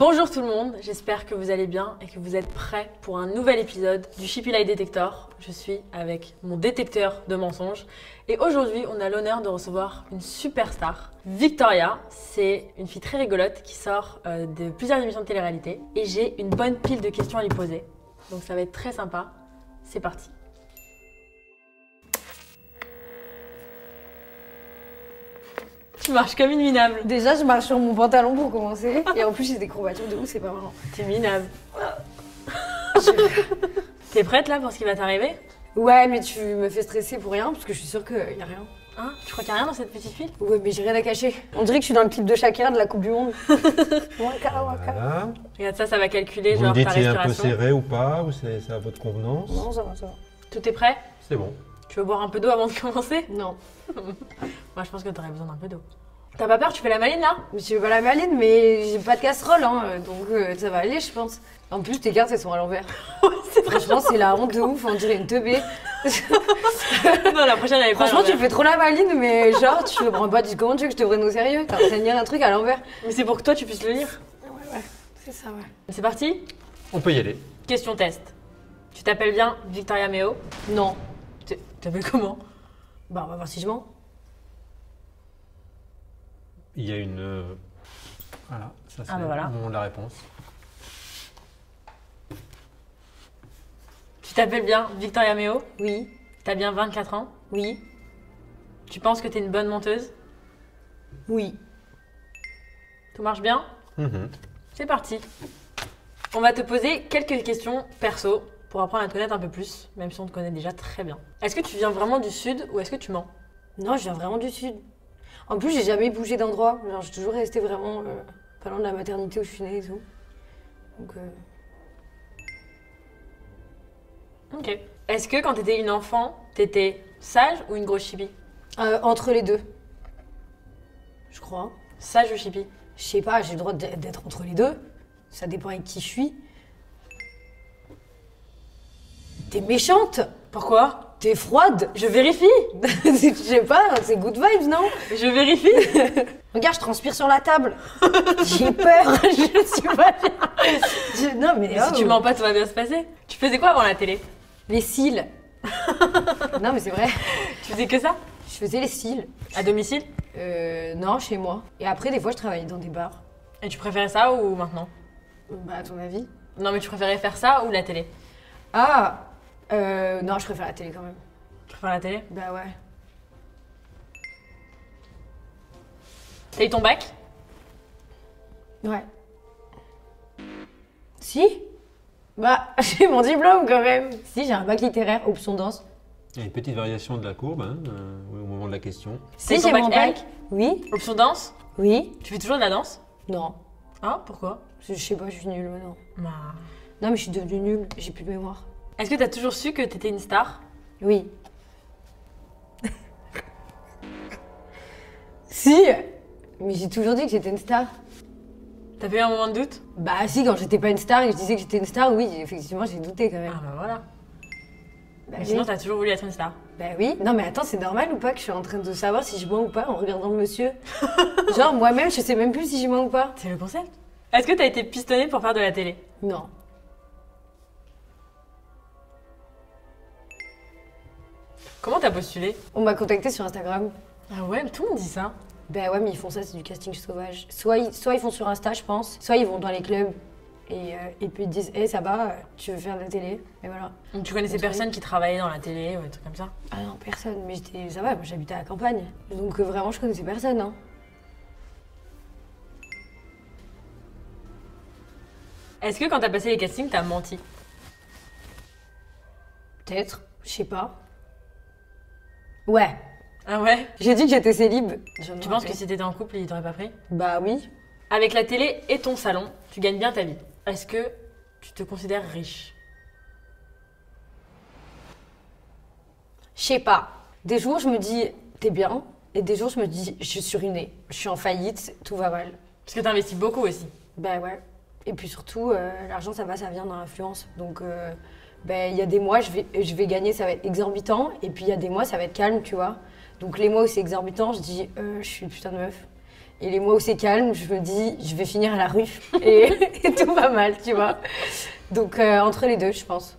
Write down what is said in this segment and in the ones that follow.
Bonjour tout le monde, j'espère que vous allez bien et que vous êtes prêts pour un nouvel épisode du Shippy Lie Detector. Je suis avec mon détecteur de mensonges et aujourd'hui on a l'honneur de recevoir une superstar. Victoria, c'est une fille très rigolote qui sort de plusieurs émissions de télé-réalité et j'ai une bonne pile de questions à lui poser. Donc ça va être très sympa, c'est parti. Tu marches comme une minable. Déjà, je marche sur mon pantalon pour commencer. Et en plus, j'ai des courbatures de ouf, c'est pas marrant. T'es minable. T'es prête là pour ce qui va t'arriver? Ouais, mais tu me fais stresser pour rien, parce que je suis sûre qu'il y a rien. Hein? Tu crois qu'il y a rien dans cette petite file? Ouais, mais j'ai rien à cacher. On dirait que je suis dans le clip de Shakira de la Coupe du Monde. Waka, waka. Voilà. Regarde ça va calculer Vous me genre dites ta s'il est un peu respiration. serré ou pas, ou c'est à votre convenance. Non, ça va, ça va. Tout est prêt? C'est bon. Tu veux boire un peu d'eau avant de commencer? Non. Moi je pense que t'aurais besoin d'un peu d'eau. T'as pas peur? Tu fais la maline là? Mais je suis pas la maline, mais j'ai pas de casserole, hein, donc ça va aller, je pense. En plus, tes cartes, elles sont à l'envers. C'est vrai. Franchement, c'est la honte de ouf, on dirait une teubée. Non, la prochaine elle est pas. Franchement, à tu l'envers. fais trop la maline, mais genre, tu me prends pas du comment tu veux que je te prenne au sérieux? T'as enseigné un truc à l'envers. Mais c'est pour que toi tu puisses le lire. Ouais, c'est ça, ouais. C'est parti? On peut y aller. Question test. Tu t'appelles bien Victoria Meo? Non. Tu t'appelles comment? Bah, on va voir si je mens. Il y a une. Voilà, ça c'est Ah bah voilà. le moment de la réponse. Tu t'appelles bien Victoria Meo? Oui. T'as bien 24 ans? Oui. Tu penses que t'es une bonne menteuse? Oui. Tout marche bien? Mhm. C'est parti. On va te poser quelques questions perso pour apprendre à te connaître un peu plus, même si on te connaît déjà très bien. Est-ce que tu viens vraiment du sud ou est-ce que tu mens? Non, je viens vraiment du sud. En plus, j'ai jamais bougé d'endroit. Genre, j'ai toujours resté vraiment pas loin de la maternité où je suis née et tout. Donc, Ok. Est-ce que quand t'étais une enfant, t'étais sage ou une grosse chippie? entre les deux. Je crois. Sage ou chippie? Je sais pas, j'ai le droit d'être entre les deux. Ça dépend avec qui je suis. T'es méchante. Pourquoi? T'es froide. Je vérifie. Je sais pas, c'est good vibes, non? Je vérifie. Regarde, je transpire sur la table. J'ai peur. Je suis pas bien. Non, mais Mais si tu mens pas, tout va bien se passer. Tu faisais quoi avant la télé? Les cils. Non, mais c'est vrai. Tu faisais que ça? Je faisais les cils. À domicile? Non, chez moi. Et après, des fois, je travaillais dans des bars. Et tu préférais ça ou maintenant? Bah, à ton avis? Non, mais tu préférais faire ça ou la télé? Ah non, je préfère la télé quand même. Tu préfères la télé? Bah ouais. T'as eu ton bac? Ouais. Si? Bah, j'ai mon diplôme quand même. Si, j'ai un bac littéraire, option danse. Il y a une petite variation de la courbe hein, au moment de la question. T'as eu Si, ton j'ai bac mon L? bac. Oui? Option danse? Oui? Tu fais toujours de la danse? Non. Ah, pourquoi? Je sais pas, je suis nulle maintenant. Bah. Non, mais je suis devenue nulle, j'ai plus de mémoire. Est-ce que t'as toujours su que t'étais une star? Oui. Si! Mais j'ai toujours dit que j'étais une star. T'as pas eu un moment de doute? Bah si, quand j'étais pas une star et que je disais que j'étais une star, oui, effectivement, j'ai douté quand même. Ah bah voilà. Bah, Mais oui. sinon t'as toujours voulu être une star. Bah oui. Non mais attends, c'est normal ou pas que je suis en train de savoir si je mens ou pas en regardant le monsieur? Genre moi-même, je sais même plus si je mens ou pas. C'est le concept. Est-ce que t'as été pistonnée pour faire de la télé? Non. Comment t'as postulé? On m'a contacté sur Instagram. Ah ouais, mais tout le monde dit ça. Bah ouais, mais ils font ça, c'est du casting sauvage. Soit ils font sur Insta, je pense, soit ils vont dans les clubs et puis ils disent hé, ça va, tu veux faire de la télé? Et voilà. Donc tu connaissais Mon truc. personne qui travaillait dans la télé ou des trucs comme ça? Ah non, personne, mais ça va, moi j'habitais à la campagne. Donc vraiment, je connaissais personne, hein. Est-ce que quand t'as passé les castings, t'as menti? Peut-être, je sais pas. Ouais. Ah ouais? J'ai dit que j'étais célib. Tu penses que si t'étais en couple, il t'aurait pas pris? Bah oui. Avec la télé et ton salon, tu gagnes bien ta vie. Est-ce que tu te considères riche? Je sais pas. Des jours, je me dis, t'es bien. Et des jours, je me dis, je suis ruinée. Je suis en faillite, tout va mal. Parce que t'investis beaucoup aussi. Bah ouais. Et puis surtout, l'argent, ça vient dans l'influence. Donc, il y a des mois, je vais gagner, ça va être exorbitant. Et puis, il y a des mois, ça va être calme, tu vois. Donc, les mois où c'est exorbitant, je dis, je suis une putain de meuf. Et les mois où c'est calme, je me dis, je vais finir à la rue. Et, et tout va mal, tu vois. Donc, entre les deux, je pense.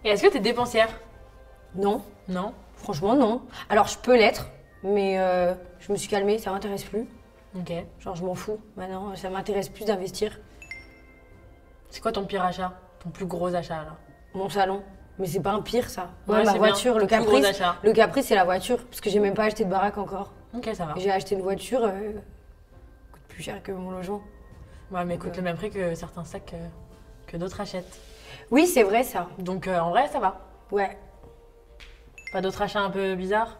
Et est-ce que t'es dépensière? Non, Non. franchement, non. Alors, je peux l'être, mais je me suis calmée, ça m'intéresse plus. Ok. Genre, je m'en fous. Maintenant, ça m'intéresse plus d'investir. C'est quoi ton pire achat? Ton plus gros achat alors? Mon salon. Mais c'est pas un pire, ça. Ouais, Ouais, ma c'est voiture, bien. le Ton plus gros Caprice. achat. Le Caprice, c'est la voiture. Parce que j'ai même pas acheté de baraque encore. Ok, ça va. J'ai acheté une voiture, coûte plus cher que mon logement. Ouais, mais coûte le même prix que certains sacs que d'autres achètent. Oui, c'est vrai, ça. Donc en vrai, ça va. Ouais. Pas d'autres achats un peu bizarres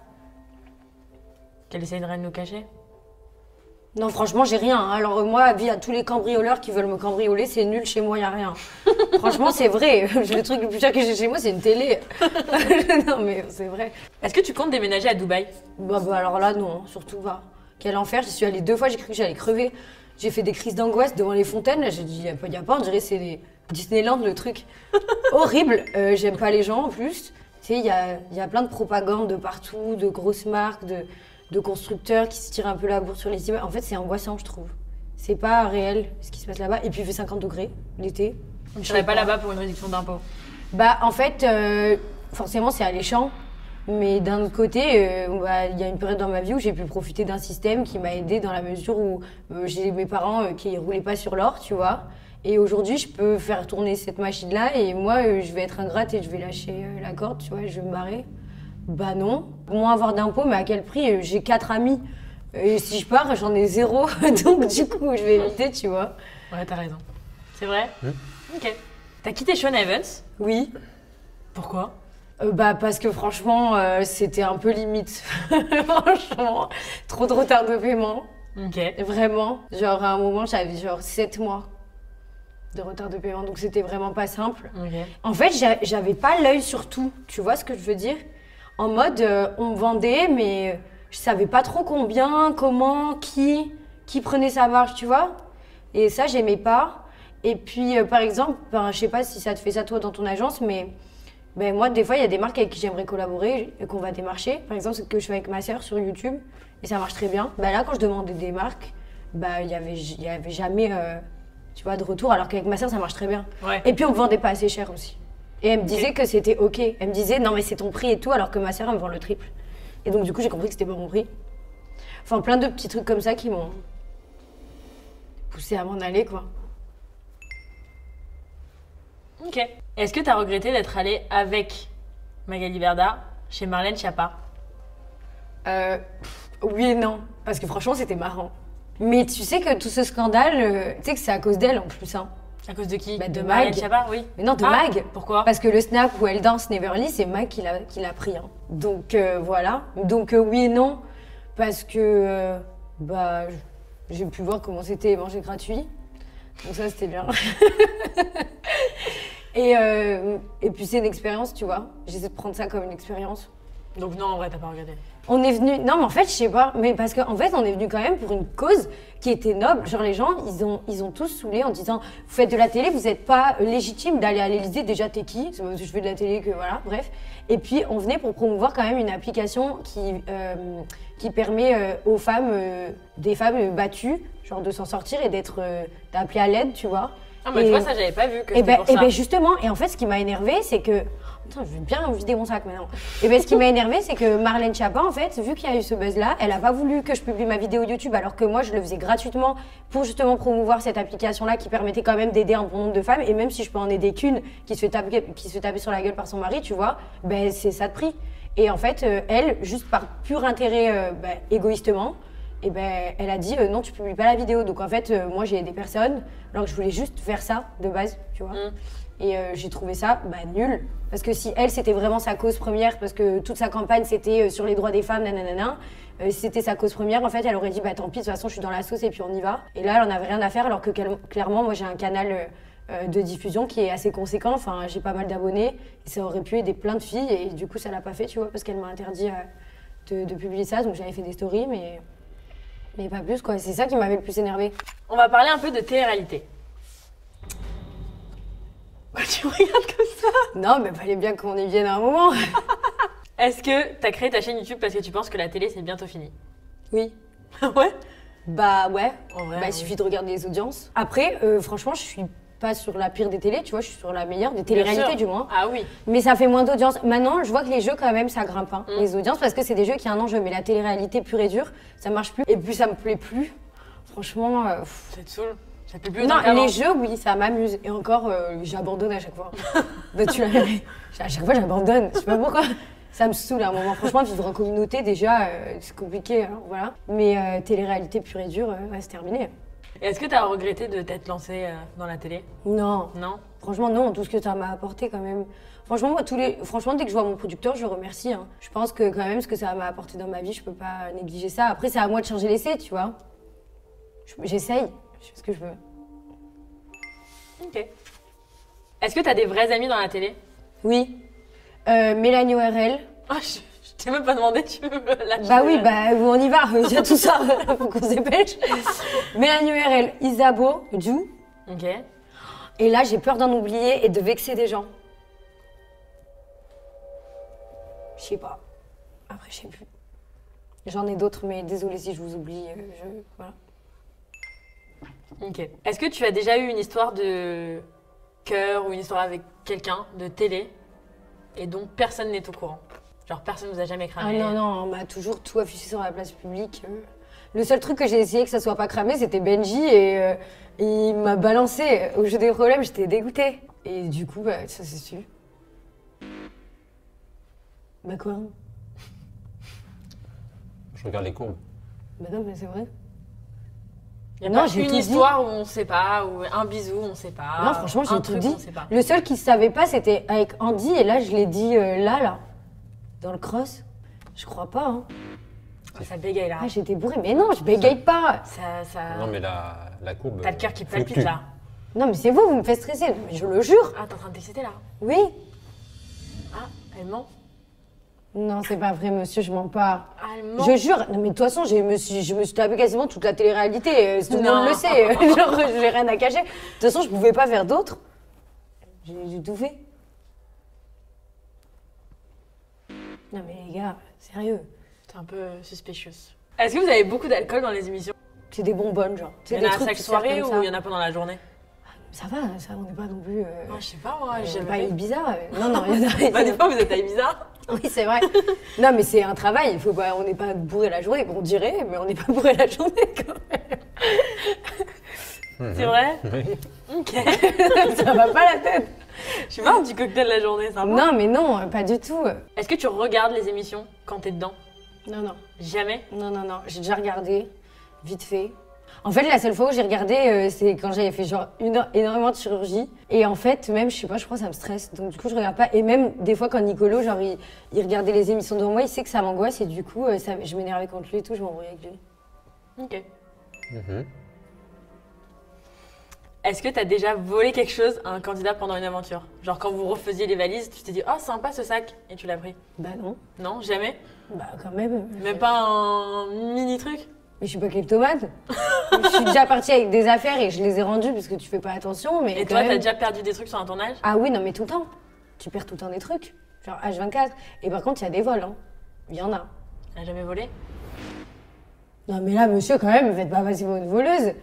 qu'elle essayerait de nous cacher? Non, franchement, j'ai rien. Hein. Alors, moi, avis à tous les cambrioleurs qui veulent me cambrioler, c'est nul, chez moi, y a rien. Franchement, c'est vrai. Le truc le plus cher que j'ai chez moi, c'est une télé. Non, mais c'est vrai. Est-ce que tu comptes déménager à Dubaï? Bah, alors là, non, surtout pas. Quel enfer, j'y suis allée 2 fois, j'ai cru que j'allais crever. J'ai fait des crises d'angoisse devant les fontaines. Là, j'ai dit, y a pas, on dirait c'est les Disneyland, le truc. Horrible. J'aime pas les gens, en plus. Tu sais, il y a plein de propagande de partout, de grosses marques, de constructeurs qui se tirent un peu la bourre sur les immeubles. En fait, c'est angoissant, je trouve. C'est pas réel ce qui se passe là-bas. Et puis, il fait 50 degrés l'été. Je serais pas là-bas pour une réduction d'impôt. Bah, en fait, forcément, c'est alléchant. Mais d'un autre côté, bah, y a une période dans ma vie où j'ai pu profiter d'un système qui m'a aidée dans la mesure où j'ai mes parents qui roulaient pas sur l'or, tu vois. Et aujourd'hui, je peux faire tourner cette machine-là et moi, je vais être ingrate et je vais lâcher la corde, tu vois, et je vais me barrer. Bah non. Moins avoir d'impôts, mais à quel prix? J'ai 4 amis. Et si je pars, j'en ai 0. Donc du coup, je vais éviter, tu vois. Ouais, t'as raison. C'est vrai? Ouais. Ok. T'as quitté Sean Evans? Oui. Pourquoi? Bah parce que franchement, c'était un peu limite. Franchement, trop de retard de paiement. Ok. Vraiment. Genre à un moment, j'avais genre 7 mois de retard de paiement. Donc c'était vraiment pas simple. Ok. En fait, j'avais pas l'œil sur tout. Tu vois ce que je veux dire? En mode, on me vendait, mais je savais pas trop combien, comment, qui prenait sa marge, tu vois? Et ça, j'aimais pas. Et puis, par exemple, ben, je sais pas si ça te fait ça toi dans ton agence, mais ben, moi, des fois, il y a des marques avec qui j'aimerais collaborer et qu'on va démarcher. Par exemple, c'est ce que je fais avec ma sœur sur YouTube et ça marche très bien. Ben, là, quand je demandais des marques, ben, il y avait jamais tu vois, de retour, alors qu'avec ma sœur, ça marche très bien. Ouais. Et puis, on me vendait pas assez cher aussi. Et elle me disait que c'était OK. Elle me disait, non, mais c'est ton prix et tout, alors que ma sœur, elle me vend le triple. Et donc, du coup, j'ai compris que c'était pas mon prix. Enfin, plein de petits trucs comme ça qui m'ont poussé à m'en aller, quoi. Ok. Est-ce que t'as regretté d'être allée avec Magali Berda chez Marlène Schiappa? Oui et non. Parce que franchement, c'était marrant. Mais tu sais que tout ce scandale, tu sais que c'est à cause d'elle en plus, hein. À cause de qui? Bah, de Marlène Mag. Schiappa, oui. Mais non, de Ah, Mag. Pourquoi? Parce que le snap où elle danse Neverly, c'est Mag qui l'a pris. Hein. Donc voilà. Donc oui et non. Parce que bah, j'ai pu voir comment c'était manger gratuit. Donc ça, c'était bien. Et puis c'est une expérience, tu vois. J'essaie de prendre ça comme une expérience. Donc non, en vrai, t'as pas regretté. On est venu. Non, mais en fait, je sais pas. Mais parce qu'en fait, on est venu quand même pour une cause qui était noble. Genre, les gens, ils ont tous saoulé en disant vous faites de la télé, vous n'êtes pas légitime d'aller à l'Élysée. Déjà, t'es qui? C'est parce que je fais de la télé que voilà, bref. Et puis, on venait pour promouvoir quand même une application qui permet aux femmes, des femmes battues, genre de s'en sortir et d'être appelées à l'aide, tu vois. Ah, mais Et- tu vois, ça, j'avais pas vu que Et c'était pour ça. ben justement, et en fait, ce qui m'a énervé, c'est que. Attends, je vais bien vider mon sac maintenant. Et ben ce qui m'a énervé, c'est que Marlène Schiappa, en fait, vu qu'il y a eu ce buzz-là, elle a pas voulu que je publie ma vidéo YouTube, alors que moi, je le faisais gratuitement pour justement promouvoir cette application-là qui permettait quand même d'aider un bon nombre de femmes. Et même si je peux en aider qu'une qui se fait taper sur la gueule par son mari, tu vois, ben c'est ça de prix. Et en fait, elle, juste par pur intérêt égoïstement, et ben elle a dit non, tu publies pas la vidéo. Donc en fait, moi j'ai aidé personne, alors que je voulais juste faire ça de base, tu vois. Et j'ai trouvé ça nul. Parce que si elle, c'était vraiment sa cause première, parce que toute sa campagne, c'était sur les droits des femmes, nanana, si c'était sa cause première, en fait, elle aurait dit bah tant pis, de toute façon, je suis dans la sauce et puis on y va. Et là, elle en avait rien à faire, alors que clairement, moi, j'ai un canal de diffusion qui est assez conséquent. Enfin, j'ai pas mal d'abonnés et ça aurait pu aider plein de filles. Et du coup, ça l'a pas fait, tu vois, parce qu'elle m'a interdit de publier ça. Donc j'avais fait des stories, mais pas plus, quoi. C'est ça qui m'avait le plus énervé. On va parler un peu de télé-réalité. Tu me regardes comme ça. Non, mais fallait bien qu'on y vienne à un moment. Est-ce que t'as créé ta chaîne YouTube parce que tu penses que la télé, c'est bientôt fini? Oui. Ouais. Bah ouais. En vrai, Bah, il oui. suffit de regarder les audiences. Après, franchement, je suis pas sur la pire des télés, tu vois, je suis sur la meilleure des Bien téléréalités sûr. du moins. Ah oui. Mais ça fait moins d'audience. Maintenant, je vois que les jeux, quand même, ça grimpe, hein, Mm. les audiences, parce que c'est des jeux qui ont un enjeu. Mais la télé-réalité pure et dure, ça marche plus. Et puis, ça me plaît plus. Franchement. Ça te saoule. Ça te plaît plus Non, autant qu'avant. les jeux, oui, ça m'amuse. Et encore, j'abandonne à chaque fois. Bah, tu l'as vu. À chaque fois, j'abandonne. Je sais pas pourquoi. Ça me saoule à un moment. Franchement, vivre en communauté, déjà, c'est compliqué. Alors, voilà. Mais télé-réalité pure et dure, ouais, c'est terminé. Et est-ce que t'as regretté de t'être lancée dans la télé? Non. Non. Franchement, non, tout ce que ça m'a apporté quand même. Franchement, moi, franchement, dès que je vois mon producteur, je le remercie. Hein. Je pense que quand même, ce que ça m'a apporté dans ma vie, je peux pas négliger ça. Après, c'est à moi de changer l'essai, tu vois. J'essaye, je fais ce que je veux. Ok. Est-ce que t'as des vrais amis dans la télé? Oui. Mélanie ORL. Ah, je t'ai même pas demandé, tu veux me lâcher? Bah oui, bah on y va, il y a tout ça, faut qu'on se dépêche. Mélanie ORL, Isabeau, Ju. Ok. Et là, j'ai peur d'en oublier et de vexer des gens. Je sais pas. Après, je sais plus. J'en ai d'autres, mais désolée si je vous oublie. Voilà. Ok. Est-ce que tu as déjà eu une histoire de cœur ou une histoire avec quelqu'un de télé et dont personne n'est au courant? Genre personne vous a jamais Ah cramé? non, non, on m'a toujours tout affiché sur la place publique. Le seul truc que j'ai essayé que ça soit pas cramé, c'était Benji et il m'a balancé au jeu des problèmes, j'étais dégoûtée. Et du coup, bah, ça s'est su. Bah quoi? Je regarde les courbes. Bah non, mais c'est vrai. Y a Non, pas j'ai une tout dit. histoire où on sait pas, ou un bisou on sait pas. Non, franchement, j'ai un tout truc dit. on sait pas. Le seul qui savait pas, c'était avec Andy, et là, je l'ai dit là, dans le cross. Je crois pas, hein. Oh, ça bégaye là. Ah, j'étais bourrée, mais non, je bégaye pas. Ça... Non, mais la courbe. T'as le cœur qui palpite fluctue. là. Non, mais c'est vous, vous me faites stresser, mais je le jure. Ah, t'es en train de t'exciter là? Oui. Ah, elle ment? Non, c'est pas vrai, monsieur, je mens pas. Ah, elle ment? Je jure, non mais de toute façon, je me suis tapé quasiment toute la télé-réalité, tout le Non. monde le sait, genre j'ai rien à cacher. De toute façon, je pouvais pas faire d'autre. J'ai tout fait. Non mais les gars, sérieux, T'es un peu suspicious. Est-ce que vous avez beaucoup d'alcool dans les émissions? c'est des bonbonnes, genre. Il C'est y des en a à trucs chaque qui servent soirée comme ou ça. il y en a pendant la journée? Ça va, ça, on n'est pas non plus... Ah, je sais pas moi, on j'ai n'est pas jamais. Ibiza. Non, non, il y en a... Bah, des fois vous êtes à Ibiza. Oui, c'est vrai. Non, mais c'est un travail, il faut pas, on n'est pas bourré la journée, on dirait, mais on n'est pas bourré la journée quand même. C'est vrai? Oui. Ok. Ça va pas la tête. Je suis marre du cocktail la journée, sympa. Non, mais non, pas du tout. Est-ce que tu regardes les émissions quand t'es dedans? Non, non. Jamais? Non, non, non, j'ai déjà regardé, vite fait. En fait, la seule fois où j'ai regardé, c'est quand j'avais fait genre énormément de chirurgie. Et en fait, même, je sais pas, je crois que ça me stresse. Donc du coup, je regarde pas. Et même des fois, quand Nicolo, genre, il regardait les émissions devant moi, il sait que ça m'angoisse. Et du coup, je m'énervais contre lui et tout, je m'embrouillais avec lui. Ok. Mhm. Est-ce que t'as déjà volé quelque chose à un candidat pendant une aventure? Genre quand vous refaisiez les valises, tu t'es dit « Oh, sympa ce sac » et tu l'as pris? Bah non. Non, jamais? Bah quand même. Même pas un mini truc? Mais je suis pas kleptomane. Je suis déjà partie avec des affaires et je les ai rendues parce que tu fais pas attention. Mais Et quand toi, même... t'as déjà perdu des trucs sur un tournage? Ah oui, non, mais tout le temps. Tu perds tout le temps des trucs. Genre H24. Et par contre, il y a des vols. Hein. Il y en a. T'as jamais volé? Non, mais là, monsieur, quand même, ne faites pas passer pour une voleuse.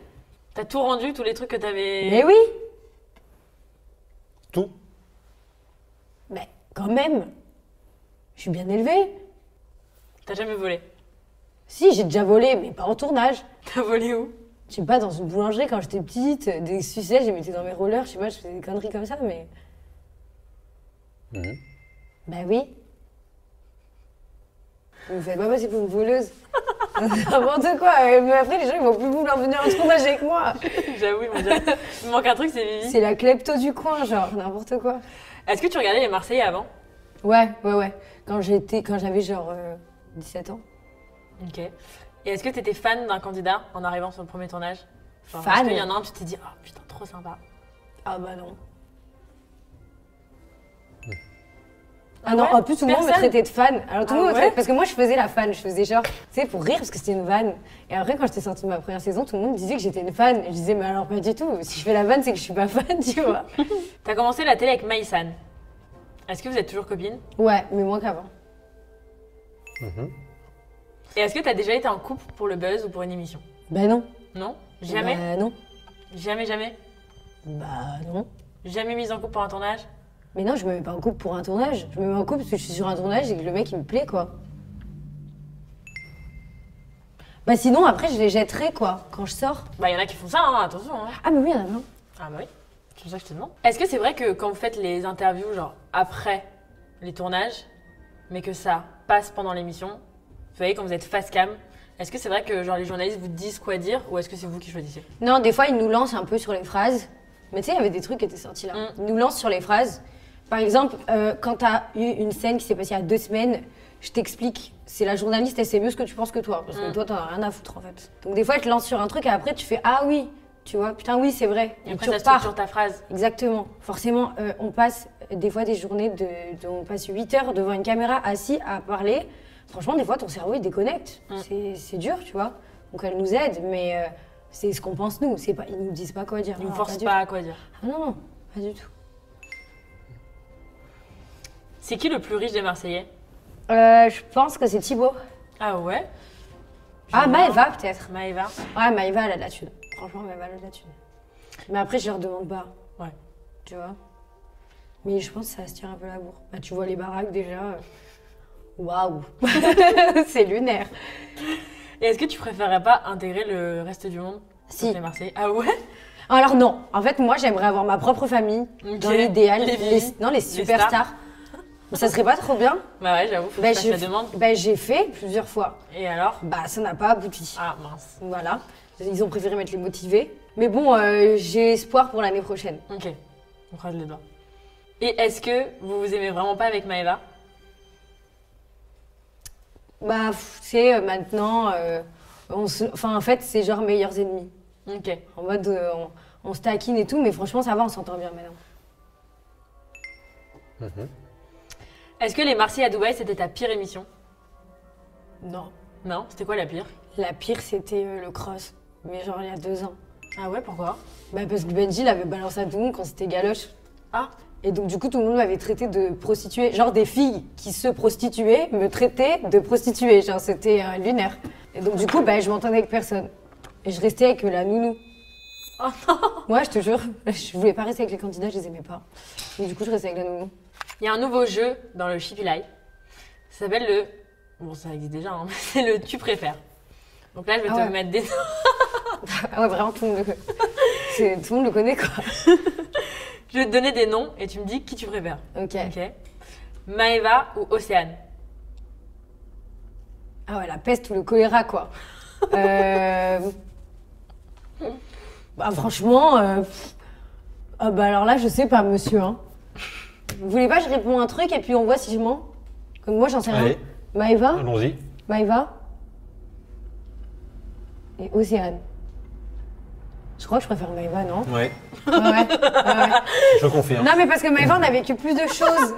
T'as tout rendu, tous les trucs que t'avais... Mais oui. Tout. Mais quand même. Je suis bien élevée. T'as jamais volé? Si, j'ai déjà volé, mais pas en tournage. T'as volé où? Je sais pas, dans une boulangerie quand j'étais petite, des sucettes, je les mettais dans mes rollers, je sais pas, je faisais des conneries comme ça, mais. Mhm. Bah oui. Vous me faites pas passer pour une voleuse. N'importe quoi. Mais après, les gens ils vont plus vouloir venir en tournage avec moi. J'avoue, mon Dieu. Il me manque un truc, c'est Vivi. C'est la klepto du coin, genre, n'importe quoi. Est-ce que tu regardais les Marseillais avant? Ouais. Quand j'avais genre 17 ans. Ok. Et est-ce que t'étais fan d'un candidat en arrivant sur le premier tournage? Genre, Fan? Est-ce qu'il y en a un, tu t'es dit « Oh putain, trop sympa ». Ah bah non. Ah Ah non, ouais en plus tout le monde me Personne traitait de fan. Alors tout le Ah monde me ouais traitait, parce que moi je faisais la fan, je faisais genre, tu sais, pour rire parce que c'était une vanne. Et après quand j'étais sortie de ma première saison, tout le monde disait que j'étais une fan. Et je disais mais alors pas du tout, si je fais la vanne c'est que je suis pas fan, tu vois. T'as commencé la télé avec Maïsan. Est-ce que vous êtes toujours copines? Ouais, mais moins qu'avant. Mhm. Et est-ce que t'as déjà été en couple pour le buzz ou pour une émission? Bah non. Non? Jamais? Bah non. Jamais, jamais? Bah non. Jamais mise en couple pour un tournage? Mais non, je me mets pas en couple pour un tournage. Je me mets en couple parce que je suis sur un tournage et que le mec il me plaît quoi. Bah sinon après je les jetterai quoi, quand je sors. Bah, il y en a qui font ça, hein, attention. Hein. Ah mais oui, il y en a plein. Ah, bah oui. C'est pour ça que je te demande. Est-ce que c'est vrai que quand vous faites les interviews, genre après les tournages, mais que ça passe pendant l'émission, vous voyez, quand vous êtes face cam, est-ce que c'est vrai que genre les journalistes vous disent quoi dire ou est-ce que c'est vous qui choisissez? Non, des fois ils nous lancent un peu sur les phrases. Mais tu sais, il y avait des trucs qui étaient sortis là. Ils nous lancent sur les phrases. Par exemple, quand t'as eu une scène qui s'est passée il y a 2 semaines, je t'explique, c'est la journaliste, elle sait mieux ce que tu penses que toi. Parce que toi, t'en as rien à foutre en fait. Donc des fois, elle te lance sur un truc et après, tu fais ah oui, tu vois, putain, oui, c'est vrai. Et après, tu ça repars. structure ta phrase. Exactement. Forcément, on passe des fois des journées on passe 8 heures devant une caméra assis à parler. Franchement, des fois, ton cerveau, il déconnecte. C'est dur, tu vois. Donc elle nous aide, mais c'est ce qu'on pense nous. Ils nous disent pas quoi dire. Ils ne Non, forcent du pas à quoi dire. tout. Ah non, non, pas du tout. C'est qui le plus riche des Marseillais? Je pense que c'est Thibaut. Ah ouais? Ah, Maëva peut-être. Maëva. Ouais, Maëva, elle a de la thune. Franchement, Maëva, elle a de la thune. Mais après, je leur demande pas. Ouais. Tu vois. Mais je pense que ça se tire un peu la bourre. Bah, tu vois les baraques déjà. Waouh. C'est lunaire. Et est-ce que tu préférerais pas intégrer le reste du monde? Si. Les Marseillais. Ah ouais? Alors non. En fait, moi, j'aimerais avoir ma propre famille. Ok. Dans l'idéal. Les filles. Non, les superstars. Mais ça serait pas trop bien. Bah ouais, j'avoue, faut que Bah, je fasse la demande. bah, j'ai fait plusieurs fois. Et alors? Bah, ça n'a pas abouti. Ah mince. Voilà. Ils ont préféré mettre les motivés. Mais bon, j'ai espoir pour l'année prochaine. Ok, on croise les doigts. Et est-ce que vous vous aimez vraiment pas avec Maëva? Bah, tu sais, maintenant, en fait, c'est genre meilleurs ennemis. Ok. En mode, on se taquine et tout, mais franchement, ça va, on s'entend bien maintenant. Est-ce que les Marseillais à Dubaï, c'était ta pire émission? Non. Non? C'était quoi la pire? La pire, c'était le cross. Mais genre, il y a 2 ans. Ah ouais, pourquoi? Bah, parce que Benji l'avait balancé à tout le monde quand c'était galoche. Ah, Et donc, du coup, tout le monde m'avait traité de prostituée. Genre, des filles qui se prostituaient me traitaient de prostituée. Genre, c'était lunaire. Et donc, du coup, bah, je m'entendais avec personne. Et je restais avec la nounou. oh non! Moi, je te jure, je voulais pas rester avec les candidats, je les aimais pas. Donc, du coup, je restais avec la nounou. Il y a un nouveau jeu dans le Shippy Live. Ça s'appelle le... Bon, ça existe déjà, hein, mais c'est le tu préfères. Donc là, je vais Ah te ouais. mettre des... Ah ouais, vraiment, tout le monde tout le monde le connaît, quoi. Je vais te donner des noms et tu me dis qui tu préfères. Ok. Ok. Maëva ou Océane? Ah ouais, la peste ou le choléra, quoi. Bah, franchement, ah bah alors là, je sais pas, monsieur, hein. Vous voulez pas, je réponds un truc et puis on voit si je mens? Comme moi, j'en sais rien. Allez, Maëva? allons-y. Maëva? Et Océane. Je crois que je préfère Maëva, non? Ouais, Ouais, ouais. je confirme. Non, mais parce que Maëva, on a vécu plus de choses.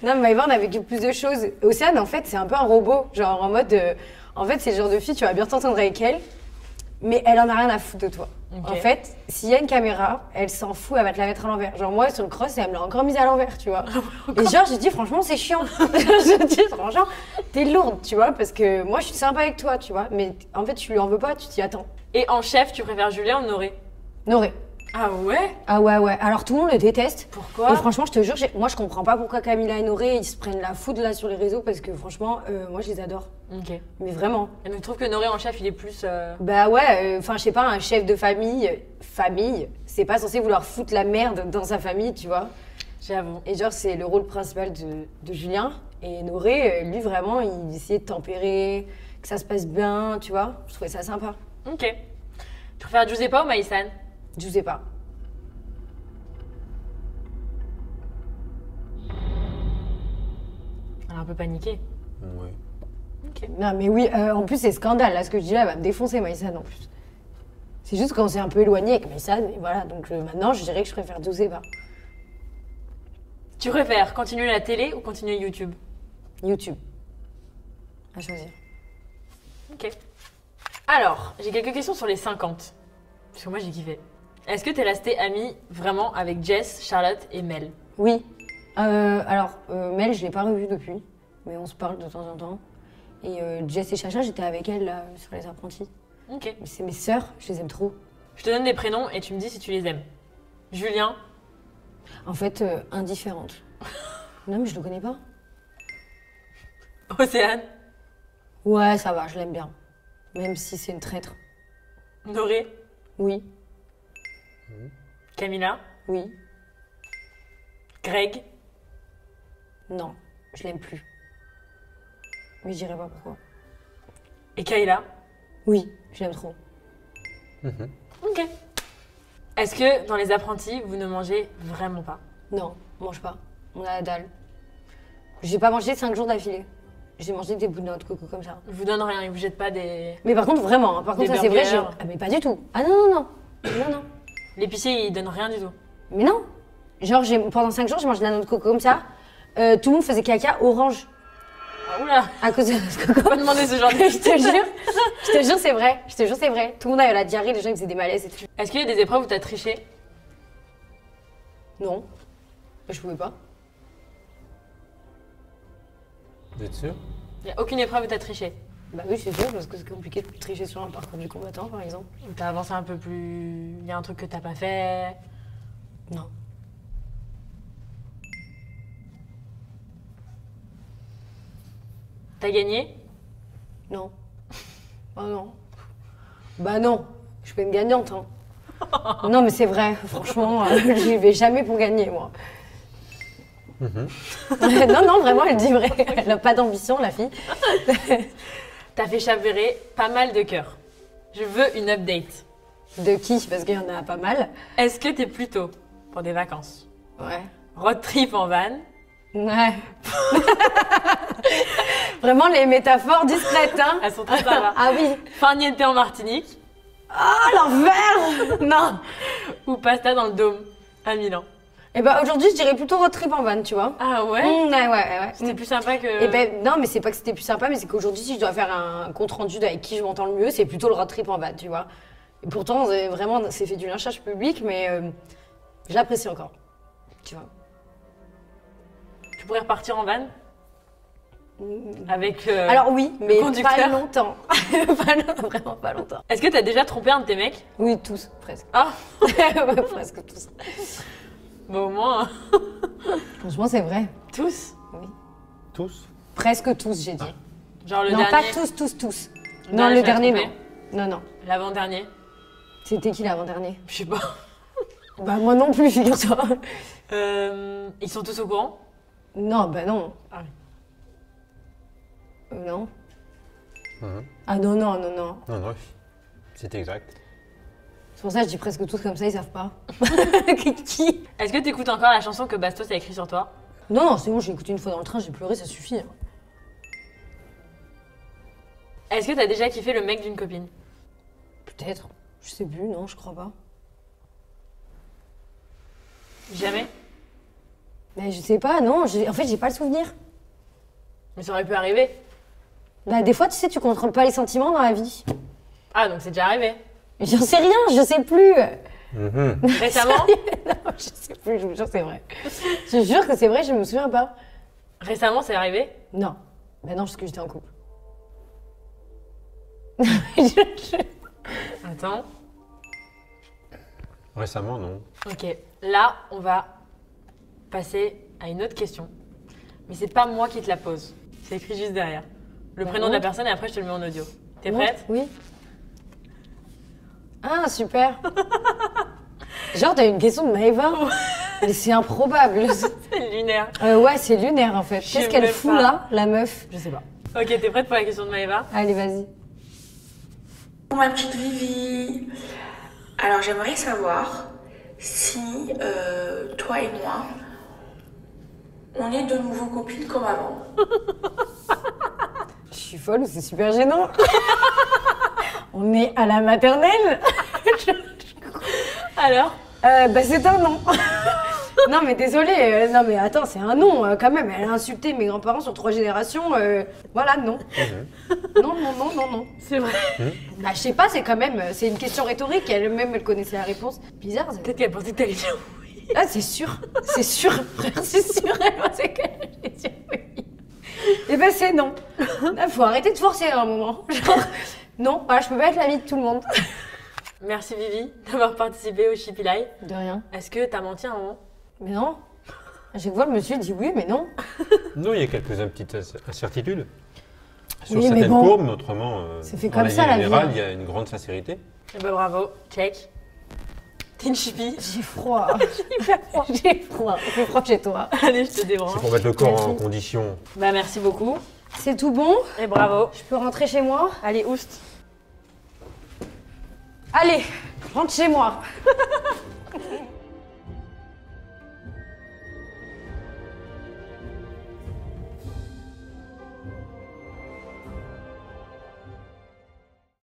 Non, mais Maëva, on a vécu plus de choses. Océane, en fait, c'est un peu un robot. Genre en mode. En fait, c'est le genre de fille, tu vas bien t'entendre avec elle, mais elle en a rien à foutre de toi. Ok. En fait, s'il y a une caméra, elle s'en fout, elle va te la mettre à l'envers. Genre moi, sur le cross, elle me l'a encore mise à l'envers, tu vois. Et genre, j'ai dit, franchement, c'est chiant. Je dis, franchement, t'es lourde, tu vois, parce que moi, je suis sympa avec toi, tu vois. Mais en fait, tu lui en veux pas, tu t'y attends. Et en chef, tu préfères Julien ou Noré? Noré. Ah ouais? Ah ouais, ouais. Alors tout le monde le déteste. Pourquoi? Et franchement, je te jure, moi je comprends pas pourquoi Camilla et Noré ils se prennent la foudre là sur les réseaux parce que franchement, moi je les adore. Ok. Mais vraiment. Et donc, tu trouves que Noré en chef, il est plus... Bah ouais, enfin je sais pas, un chef de famille, c'est pas censé vouloir foutre la merde dans sa famille, tu vois. J'avoue. Et genre, c'est le rôle principal de Julien. Et Noré, lui vraiment, il essayait de tempérer, que ça se passe bien, tu vois. Je trouvais ça sympa. Ok. Tu préfères Giuseppa ou Maïsan? Je sais pas. Elle a un peu paniqué. Ouais. Ok. Non mais oui, en plus c'est scandale, là ce que je dis là, elle va me défoncer Maïsan en plus. C'est juste qu'on s'est un peu éloigné avec Maïsan, et voilà, donc maintenant je dirais que je préfère Giuseppa. Tu préfères continuer la télé ou continuer YouTube? YouTube. À choisir. Ok. Alors, j'ai quelques questions sur les 50. Parce que moi, j'ai kiffé. Est-ce que t'es restée amie vraiment avec Jess, Charlotte et Mel? Oui. Alors, Mel, je l'ai pas revue depuis, mais on se parle de temps en temps. Et Jess et Chacha, j'étais avec elles là, sur les apprentis. Ok. Mais c'est mes sœurs, je les aime trop. Je te donne des prénoms et tu me dis si tu les aimes. Julien. En fait, indifférente. Non, mais je le connais pas. Océane. Ouais, ça va, je l'aime bien. Même si c'est une traître. Noré. Oui, Camilla. oui, Greg. non, je l'aime plus. Mais je dirais pas pourquoi. Et Kayla. Oui, je l'aime trop. Ok. Est-ce que dans les apprentis, vous ne mangez vraiment pas? Non, on mange pas. On a la dalle. J'ai pas mangé 5 jours d'affilée. J'ai mangé des bouts de noix de coco comme ça. Ils vous donnent rien, ils vous jettent pas des... Mais par contre, vraiment, hein, par contre, Des ça c'est vrai, burgers. Ah mais pas du tout. Ah non, non, non. Non, non. L'épicier, il donne rien du tout. Mais non. Genre, pendant 5 jours, j'ai mangé de la noix de coco comme ça. Tout le monde faisait caca orange. Ah, oula. À cause de la noix de coco. Faut pas demander ce genre de... Je te jure, c'est vrai. Je te jure, c'est vrai. Tout le monde avait la diarrhée, les gens ils faisaient des malaises et tout. Est-ce qu'il y a des épreuves où t'as triché? Non. Mais je pouvais pas. Vous êtes sûr? Il y a aucune épreuve où t'as triché? Bah oui, c'est sûr, parce que c'est compliqué de tricher sur un parcours du combattant, par exemple. Ou t'as avancé un peu plus... Il y a un truc que t'as pas fait? Non. T'as gagné? Non. Oh non. Bah non. Je suis pas une gagnante, hein. Non, mais c'est vrai, franchement, j'y vais jamais pour gagner, moi. Non, non, vraiment, elle dit vrai. Elle a pas d'ambition, la fille. T'as fait chavirer pas mal de cœurs. Je veux une update. De qui? Parce qu'il y en a pas mal. Est-ce que t'es plutôt pour des vacances? Ouais. Road trip en van? Ouais. Vraiment les métaphores discrètes, hein. Elles sont très sympas. Ah oui. Farniente en Martinique? Ah, l'envers. Non. Ou pasta dans le Dôme à Milan? Et bah aujourd'hui, je dirais plutôt road trip en van, tu vois. Ah ouais? Ouais. C'était plus sympa que... Et ben non, mais c'est pas que c'était plus sympa, mais c'est qu'aujourd'hui, si je dois faire un compte rendu avec qui je m'entends le mieux, c'est plutôt le road trip en van, tu vois. Et pourtant, vraiment, c'est fait du lynchage public, mais j'apprécie encore, tu vois. Tu pourrais repartir en van? Avec... Alors oui, mais conducteur. pas longtemps. Vraiment pas longtemps. Est-ce que t'as déjà trompé un de tes mecs? Oui, tous, presque. Ah. Ouais, presque tous. Bah au moins... Franchement, c'est vrai. Tous? Tous? Presque tous, j'ai dit. Genre le Non, dernier? pas tous. Le Non, dernier, le tu l'as dernier, trompé? non. Non. L'avant-dernier? C'était qui l'avant-dernier? Je sais pas. Bah moi non plus, figure-toi. Ils sont tous au courant? Non, bah non. Ah oui. Non. Mhm. Ah non. Non, non, c'est exact. C'est pour ça que je dis presque tous comme ça, ils savent pas. Qui? Est-ce que t'écoutes encore la chanson que Bastos a écrite sur toi? Non, c'est bon, j'ai écouté une fois dans le train, j'ai pleuré, ça suffit. Hein. Est-ce que t'as déjà kiffé le mec d'une copine? Peut-être. Je sais plus, non, je crois pas. Jamais? Mais je sais pas, non, en fait, j'ai pas le souvenir. Mais ça aurait pu arriver. Bah des fois, tu sais, tu contrôles pas les sentiments dans la vie. Ah, donc c'est déjà arrivé. J'en sais rien, je sais plus. Récemment? Non, je sais plus, je vous jure, c'est vrai. Je te jure que c'est vrai, je me souviens pas. Récemment, c'est arrivé? Non. Bah non, parce que j'étais en couple. Attends. Récemment, non. Ok. Là, on va passer à une autre question. Mais c'est pas moi qui te la pose. C'est écrit juste derrière. Le prénom de la personne et après je te le mets en audio. T'es prête? Oui. Ah, super. Genre, t'as une question de Maëva? Mais c'est improbable. C'est lunaire. Ouais, c'est lunaire en fait. Je Qu'est-ce sais qu'elle même fout pas. là, la meuf? Je sais pas. Ok, t'es prête pour la question de Maëva? Allez, vas-y. Pour ma petite Vivi, alors j'aimerais savoir si toi et moi, on est de nouveau copines comme avant. Je suis folle ou c'est super gênant? On est à la maternelle? Alors? Bah c'est un non. Non mais désolé, non mais attends, c'est un non quand même. Elle a insulté mes grands-parents sur 3 générations. Voilà, non. Non. C'est vrai. Bah je sais pas, c'est quand même, c'est une question rhétorique. Elle-même, elle connaissait la réponse. Bizarre. Peut-être qu'elle pensait que t'allais dire oui. Ah c'est sûr, frère, c'est sûr. Elle pensait que j'allais dire oui. Et ben c'est non. Là, faut arrêter de forcer à un moment. Genre, non, voilà, je peux pas être l'amie de tout le monde. Merci Vivi d'avoir participé au Shippy Live. De rien. Est-ce que t'as menti à un moment? Mais non. À chaque fois, le monsieur dit oui, mais non. Non, il y a quelques petites incertitudes. Sur Oui, mais certaines bon. courbes, mais autrement, C'est fait en comme ça, la vie, générale, hein. il y a une grande sincérité. Eh ben bravo, check. T'es une Shippy. J'ai froid. J'ai froid. J'ai froid. J'ai froid chez toi. Allez, je te C'est débranche. pour mettre le corps en Merci. condition. Bah merci beaucoup C'est tout bon? et bravo. Je peux rentrer chez moi? Allez, oust. Allez, rentre chez moi.